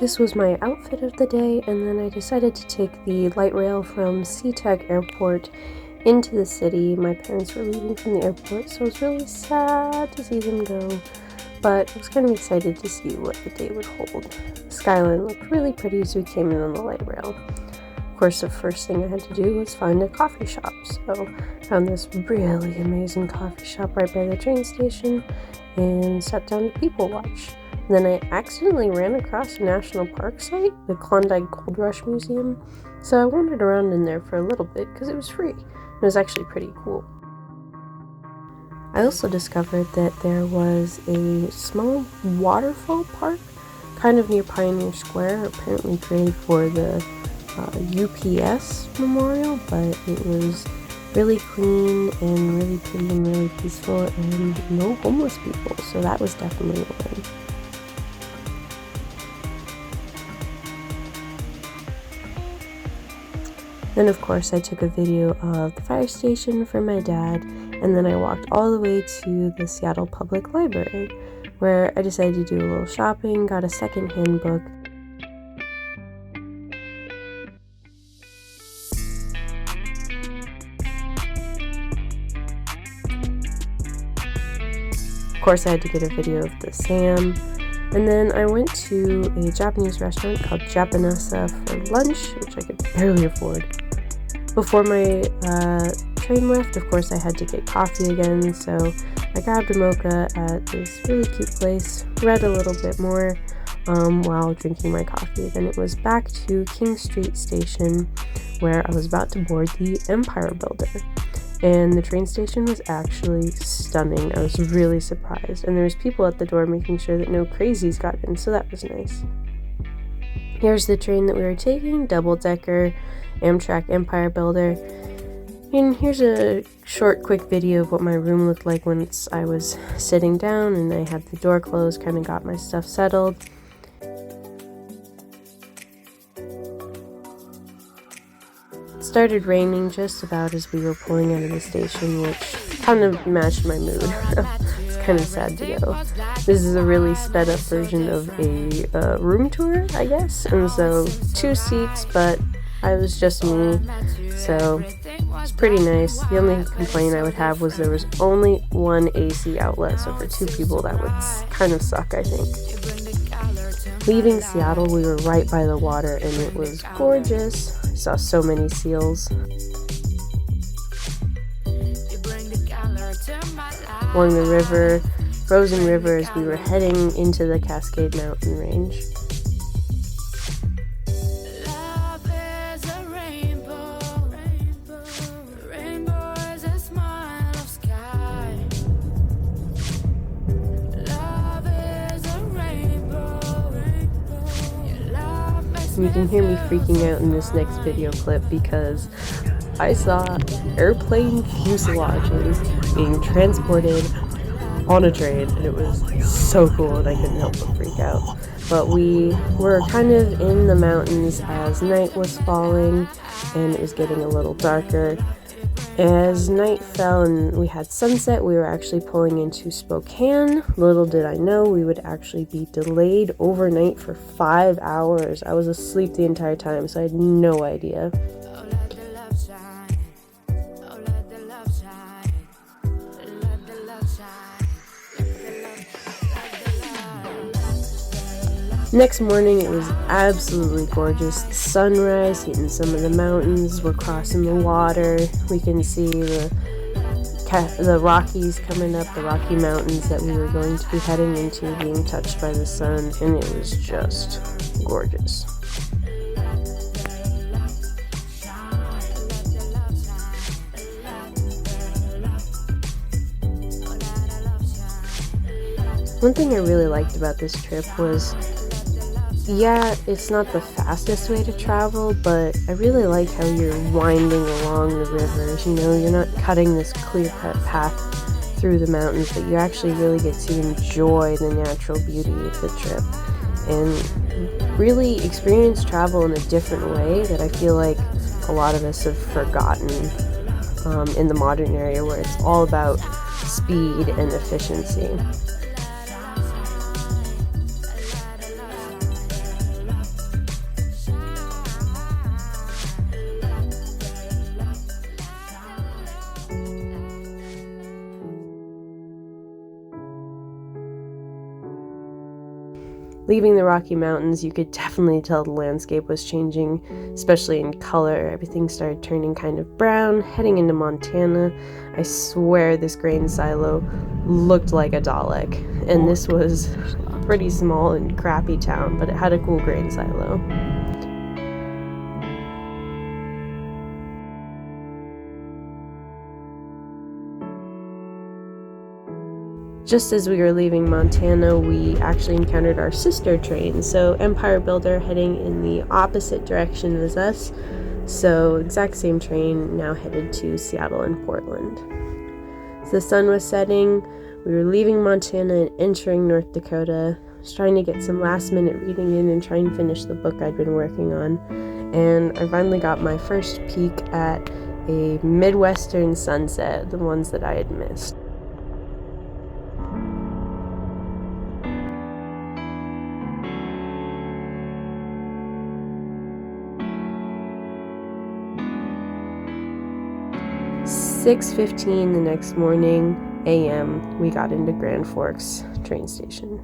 this was my outfit of the day, and then I decided to take the light rail from SeaTac Airport into the city. My parents were leaving from the airport, so it was really sad to see them go, but I was kind of excited to see what the day would hold. The skyline looked really pretty as we came in on the light rail. Of course, the first thing I had to do was find a coffee shop, so I found this really amazing coffee shop right by the train station and sat down to people watch. And then I accidentally ran across a national park site, the Klondike Gold Rush Museum, so I wandered around in there for a little bit because it was free. It was actually pretty cool. I also discovered that there was a small waterfall park kind of near Pioneer Square, apparently created for the UPS memorial, but it was really clean and really pretty and really peaceful and no homeless people, so that was definitely a win. Then of course I took a video of the fire station for my dad, and then I walked all the way to the Seattle Public Library, where I decided to do a little shopping, got a second-hand book. Of course I had to get a video of the Sam, and then I went to a Japanese restaurant called Japanesa for lunch, which I could barely afford. Before my train left, of course I had to get coffee again, so I grabbed a mocha at this really cute place, read a little bit more while drinking my coffee. Then it was back to King Street Station, where I was about to board the Empire Builder. And the train station was actually stunning. I was really surprised. And there was people at the door making sure that no crazies got in, so that was nice. Here's the train that we were taking, double-decker, Amtrak Empire Builder. And here's a short, quick video of what my room looked like once I was sitting down and I had the door closed, kind of got my stuff settled. It started raining just about as we were pulling out of the station, which kind of matched my mood. It's kind of sad to go. This is a really sped up version of a room tour, I guess, and so 2 seats, but I was just me, so it was pretty nice. The only complaint I would have was there was only one AC outlet, so for 2 people that would kind of suck, I think. Leaving Seattle, we were right by the water and it was gorgeous. I saw so many seals. Along the river, frozen river, as we were heading into the Cascade Mountain Range. You can hear me freaking out in this next video clip because I saw airplane fuselages being transported on a train, and it was so cool and I couldn't help but freak out. But we were kind of in the mountains as night was falling and it was getting a little darker. As night fell and we had sunset, we were actually pulling into Spokane. Little did I know we would actually be delayed overnight for 5 hours. I was asleep the entire time, so I had no idea. Next morning, it was absolutely gorgeous. The sunrise hitting some of the mountains. We're crossing the water. We can see the Rockies coming up, the Rocky Mountains that we were going to be heading into being touched by the sun, and it was just gorgeous. One thing I really liked about this trip was, yeah, it's not the fastest way to travel, but I really like how you're winding along the rivers. You know, you're not cutting this clear-cut path through the mountains, but you actually really get to enjoy the natural beauty of the trip and really experience travel in a different way that I feel like a lot of us have forgotten in the modern era, where it's all about speed and efficiency. Leaving the Rocky Mountains, you could definitely tell the landscape was changing, especially in color. Everything started turning kind of brown. Heading into Montana, I swear this grain silo looked like a Dalek. And this was a pretty small and crappy town, but it had a cool grain silo. Just as we were leaving Montana, we actually encountered our sister train. So Empire Builder heading in the opposite direction as us. So exact same train, now headed to Seattle and Portland. So the sun was setting. We were leaving Montana and entering North Dakota. I was trying to get some last minute reading in and try and finish the book I'd been working on. And I finally got my first peek at a Midwestern sunset, the ones that I had missed. "6:15 the next morning a.m. we got into Grand Forks train station.